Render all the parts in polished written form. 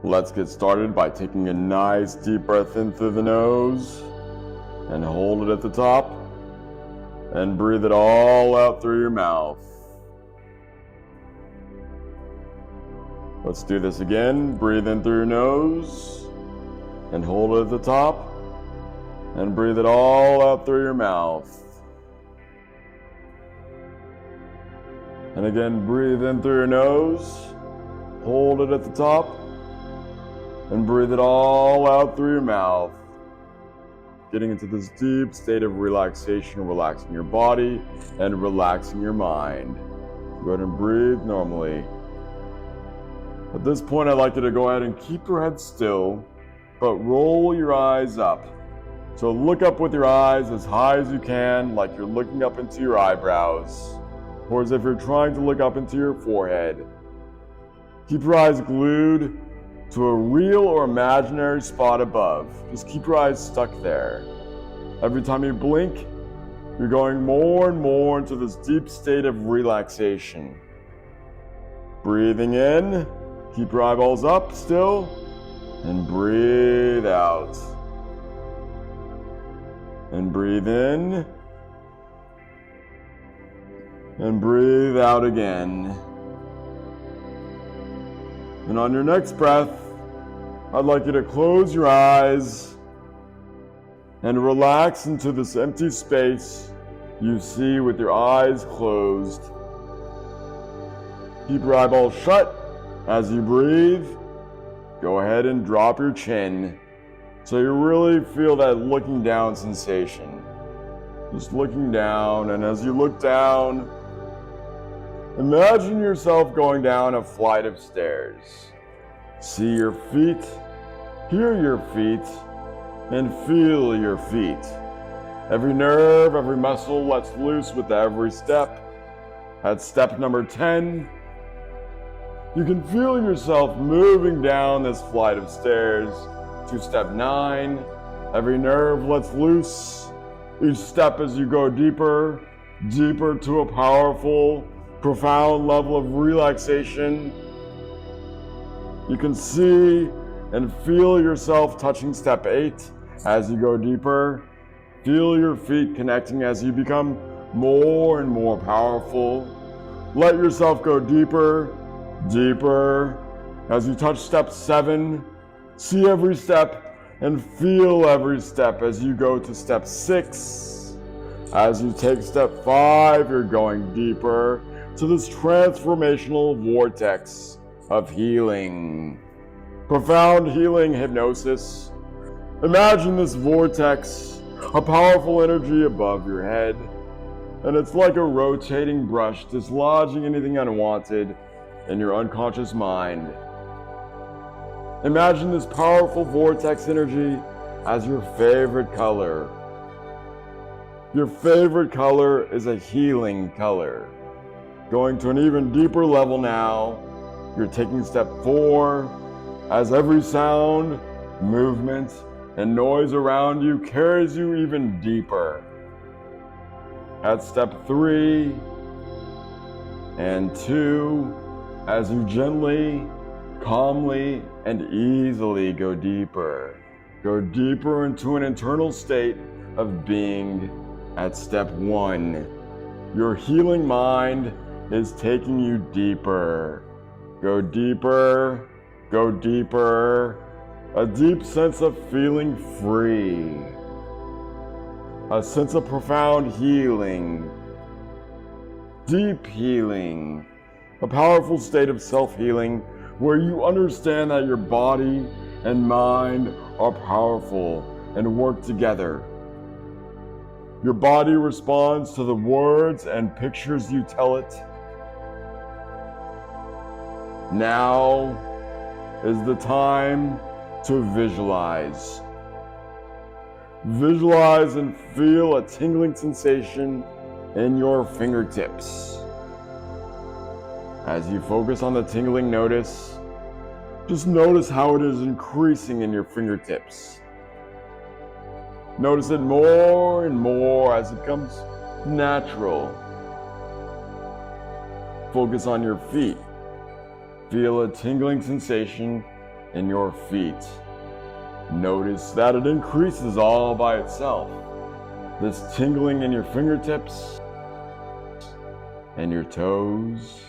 Let's get started by taking a nice deep breath in through the nose and hold it at the top and breathe it all out through your mouth. Let's do this again. Breathe in through your nose and hold it at the top and breathe it all out through your mouth. And again, breathe in through your nose, hold it at the top, and breathe it all out through your mouth. Getting into this deep state of relaxation, relaxing your body and relaxing your mind. Go ahead and breathe normally. At this point, I'd like you to go ahead and keep your head still, but roll your eyes up. So look up with your eyes as high as you can, like you're looking up into your eyebrows, or as if you're trying to look up into your forehead. Keep your eyes glued to a real or imaginary spot above. Just keep your eyes stuck there. Every time you blink, you're going more and more into this deep state of relaxation. Breathing in, keep your eyeballs up still, and breathe out. And breathe in, and breathe out again. And on your next breath, I'd like you to close your eyes and relax into this empty space you see with your eyes closed. Keep your eyeballs shut as you breathe. Go ahead and drop your chin so you really feel that looking down sensation. Just looking down, and as you look down, imagine yourself going down a flight of stairs. See your feet, hear your feet, and feel your feet. Every nerve, every muscle lets loose with every step. At step number 10, you can feel yourself moving down this flight of stairs to step 9. Every nerve lets loose. Each step as you go deeper, deeper to a powerful, profound level of relaxation. You can see and feel yourself touching step 8 as you go deeper. Feel your feet connecting as you become more and more powerful. Let yourself go deeper, deeper. As you touch step 7, see every step and feel every step as you go to step 6. As you take step 5, you're going deeper to this transformational vortex of healing. Profound healing hypnosis. Imagine this vortex, a powerful energy above your head, and it's like a rotating brush dislodging anything unwanted in your unconscious mind. Imagine this powerful vortex energy as your favorite color. Your favorite color is a healing color. Going to an even deeper level now, you're taking step 4 as every sound, movement, and noise around you carries you even deeper. At step 3 and 2, as you gently, calmly, and easily go deeper into an internal state of being. At step 1, your healing mind is taking you deeper. Go deeper, go deeper. A deep sense of feeling free. A sense of profound healing. Deep healing. A powerful state of self-healing where you understand that your body and mind are powerful and work together. Your body responds to the words and pictures you tell it. Now is the time to visualize. Visualize and feel a tingling sensation in your fingertips. As you focus on the tingling, just notice how it is increasing in your fingertips. Notice it more and more as it becomes natural. Focus on your feet. Feel a tingling sensation in your feet. Notice that it increases all by itself. This tingling in your fingertips and your toes.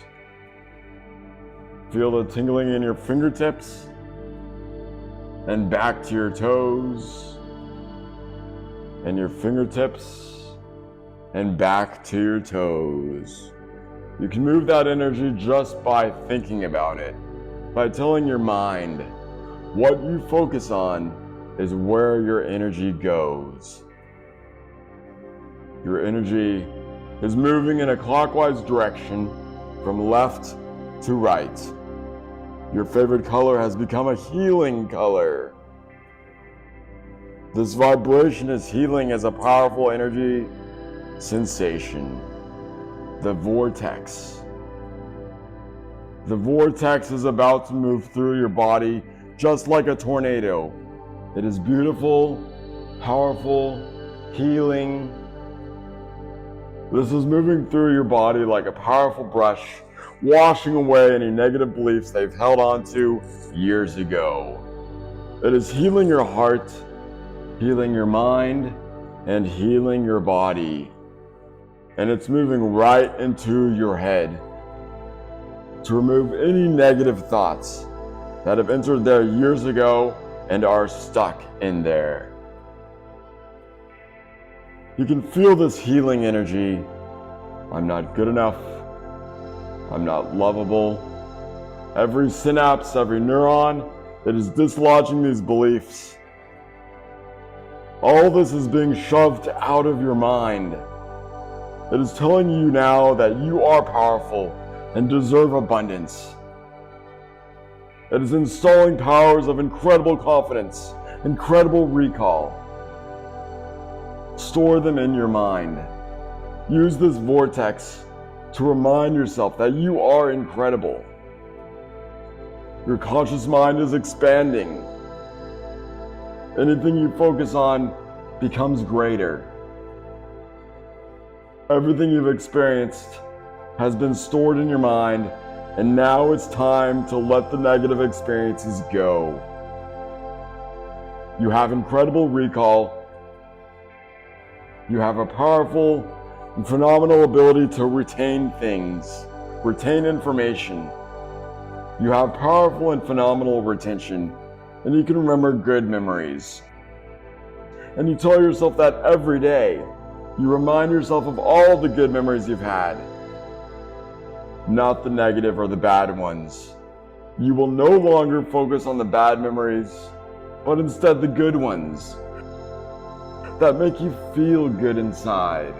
Feel the tingling in your fingertips and back to your toes and your fingertips and back to your toes. You can move that energy just by thinking about it, by telling your mind what you focus on is where your energy goes. Your energy is moving in a clockwise direction from left to right. Your favorite color has become a healing color. This vibration is healing as a powerful energy sensation. The vortex. The vortex is about to move through your body just like a tornado. It is beautiful, powerful, healing. This is moving through your body like a powerful brush, washing away any negative beliefs they've held on to years ago. It is healing your heart, healing your mind, and healing your body. And it's moving right into your head to remove any negative thoughts that have entered there years ago and are stuck in there. You can feel this healing energy. I'm not good enough. I'm not lovable. Every synapse, every neuron that is dislodging these beliefs. All this is being shoved out of your mind. It is telling you now that you are powerful and deserve abundance. It is installing powers of incredible confidence, incredible recall. Store them in your mind. Use this vortex to remind yourself that you are incredible. Your conscious mind is expanding. Anything you focus on becomes greater. Everything you've experienced has been stored in your mind, and now it's time to let the negative experiences go. You have incredible recall. You have a powerful and phenomenal ability to retain things, retain information. You have powerful and phenomenal retention, and you can remember good memories. And you tell yourself that every day. You remind yourself of all the good memories you've had, not the negative or the bad ones. You will no longer focus on the bad memories, but instead the good ones that make you feel good inside.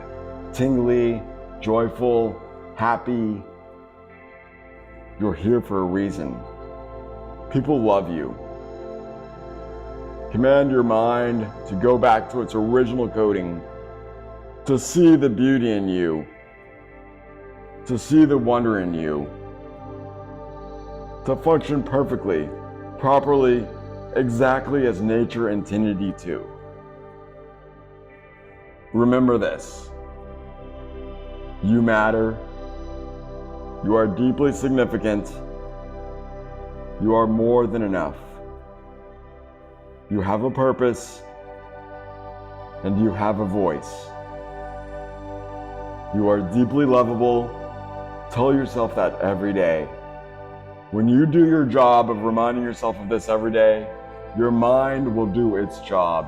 Tingly, joyful, happy. You're here for a reason. People love you. Command your mind to go back to its original coding, to see the beauty in you, to see the wonder in you, to function perfectly, properly, exactly as nature intended you to. Remember this. You matter. You are deeply significant. You are more than enough. You have a purpose, and you have a voice. You are deeply lovable. Tell yourself that every day. When you do your job of reminding yourself of this every day, your mind will do its job.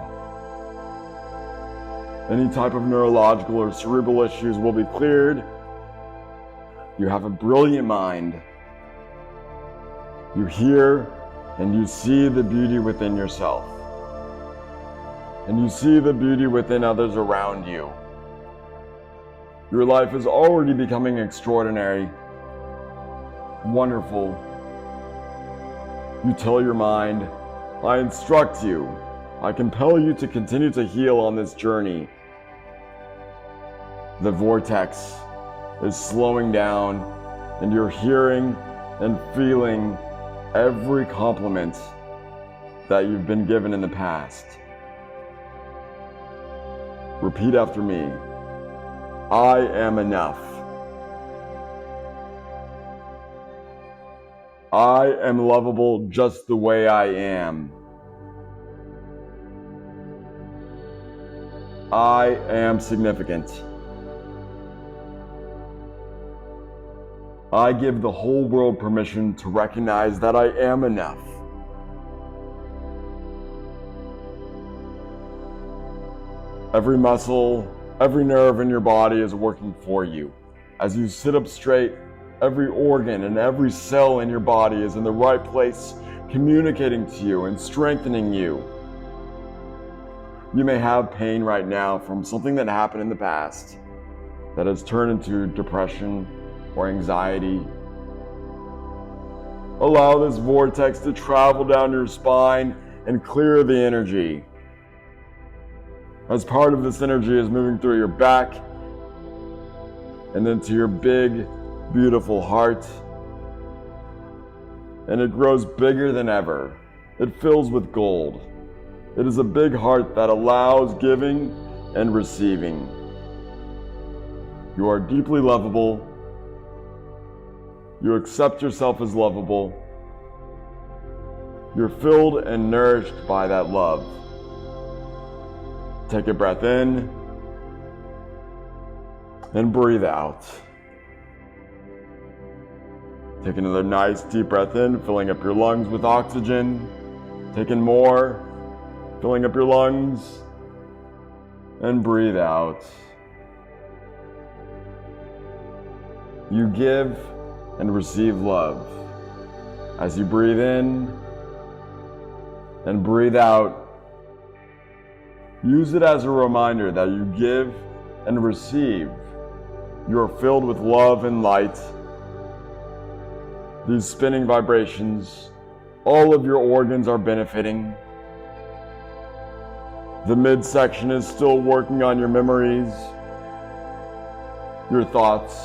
Any type of neurological or cerebral issues will be cleared. You have a brilliant mind. You hear and you see the beauty within yourself. And you see the beauty within others around you. Your life is already becoming extraordinary, wonderful. You tell your mind, I instruct you, I compel you to continue to heal on this journey. The vortex is slowing down, and you're hearing and feeling every compliment that you've been given in the past. Repeat after me. I am enough. I am lovable just the way I am. I am significant. I give the whole world permission to recognize that I am enough. Every muscle, every nerve in your body is working for you. As you sit up straight, every organ and every cell in your body is in the right place, communicating to you and strengthening you. You may have pain right now from something that happened in the past that has turned into depression or anxiety. Allow this vortex to travel down your spine and clear the energy. As part of this energy is moving through your back and then to your big, beautiful heart. And it grows bigger than ever. It fills with gold. It is a big heart that allows giving and receiving. You are deeply lovable. You accept yourself as lovable. You're filled and nourished by that love. Take a breath in and breathe out. Take another nice deep breath in, filling up your lungs with oxygen. Take in more, filling up your lungs, and breathe out. You give and receive love. As you breathe in and breathe out, use it as a reminder that you give and receive. You are filled with love and light. These spinning vibrations, all of your organs are benefiting. The midsection is still working on your memories, your thoughts,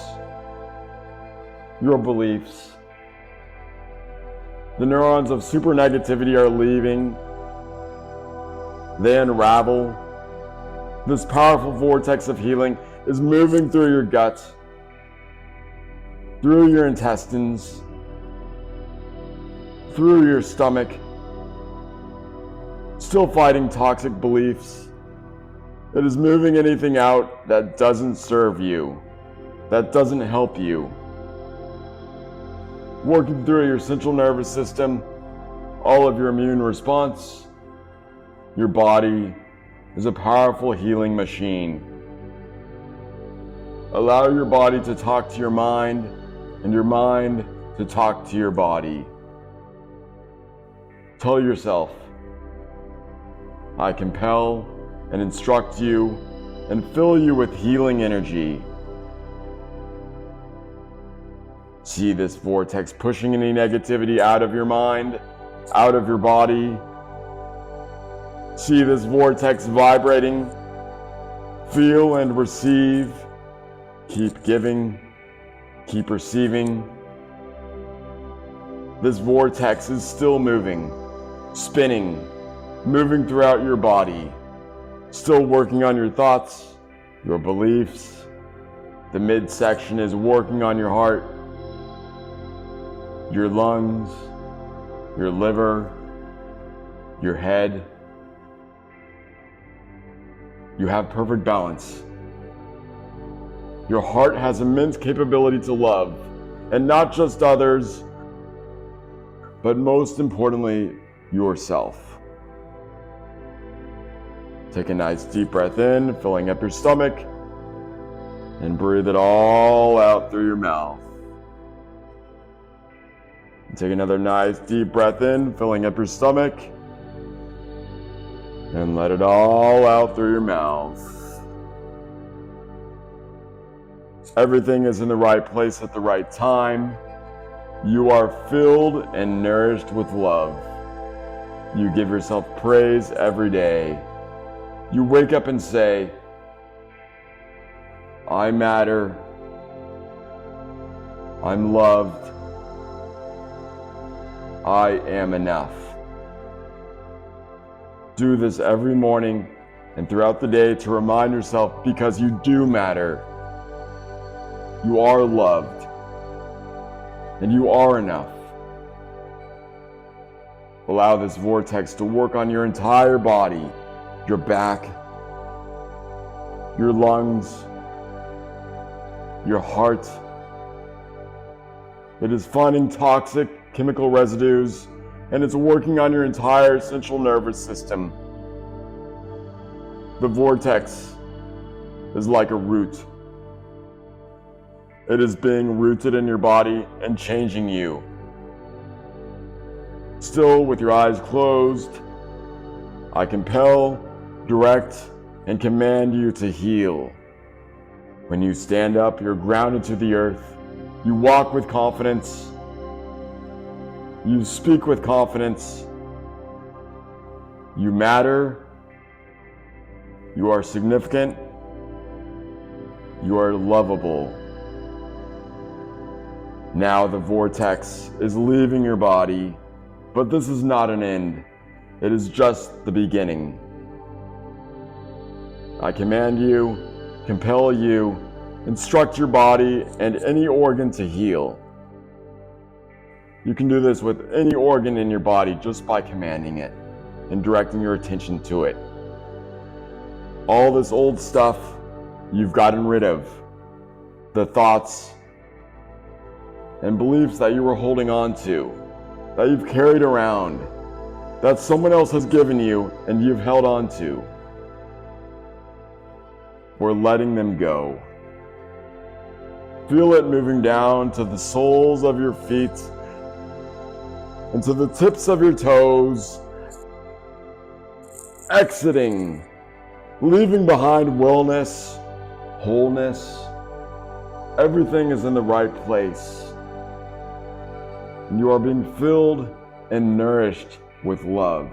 your beliefs. The neurons of super negativity are leaving. They unravel. This powerful vortex of healing is moving through your gut, through your intestines, through your stomach, still fighting toxic beliefs. It is moving anything out that doesn't serve you, that doesn't help you. Working through your central nervous system, all of your immune response. Your body is a powerful healing machine. Allow your body to talk to your mind and your mind to talk to your body. Tell yourself, I compel and instruct you and fill you with healing energy. See this vortex pushing any negativity out of your mind, out of your body. See this vortex vibrating. Feel and receive. Keep giving. Keep receiving. This vortex is still moving, spinning, moving throughout your body, still working on your thoughts, your beliefs. The midsection is working on your heart, your lungs, your liver, your head. You have perfect balance. Your heart has immense capability to love, and not just others, but most importantly, yourself. Take a nice deep breath in, filling up your stomach, and breathe it all out through your mouth. Take another nice deep breath in, filling up your stomach, and let it all out through your mouth. Everything is in the right place at the right time. You are filled and nourished with love. You give yourself praise every day. You wake up and say, I matter. I'm loved. I am enough. Do this every morning and throughout the day to remind yourself, because you do matter. You are loved. And you are enough. Allow this vortex to work on your entire body, your back, your lungs, your heart. It is finding toxic chemical residues, and it's working on your entire central nervous system. The vortex is like a root. It is being rooted in your body and changing you. Still with your eyes closed, I compel, direct, and command you to heal. When you stand up, you're grounded to the earth. You walk with confidence. You speak with confidence. You matter. You are significant. You are lovable. Now the vortex is leaving your body, but this is not an end. It is just the beginning. I command you, compel you, instruct your body and any organ to heal. You can do this with any organ in your body just by commanding it and directing your attention to it. All this old stuff you've gotten rid of, the thoughts and beliefs that you were holding on to, that you've carried around, that someone else has given you and you've held on to. We're letting them go. Feel it moving down to the soles of your feet and to the tips of your toes, exiting, leaving behind wellness, wholeness. Everything is in the right place. And you are being filled and nourished with love.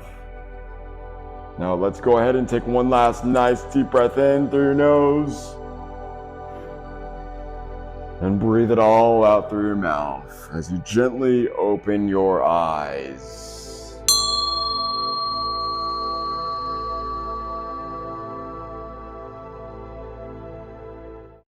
Now let's go ahead and take one last nice deep breath in through your nose. And breathe it all out through your mouth as you gently open your eyes.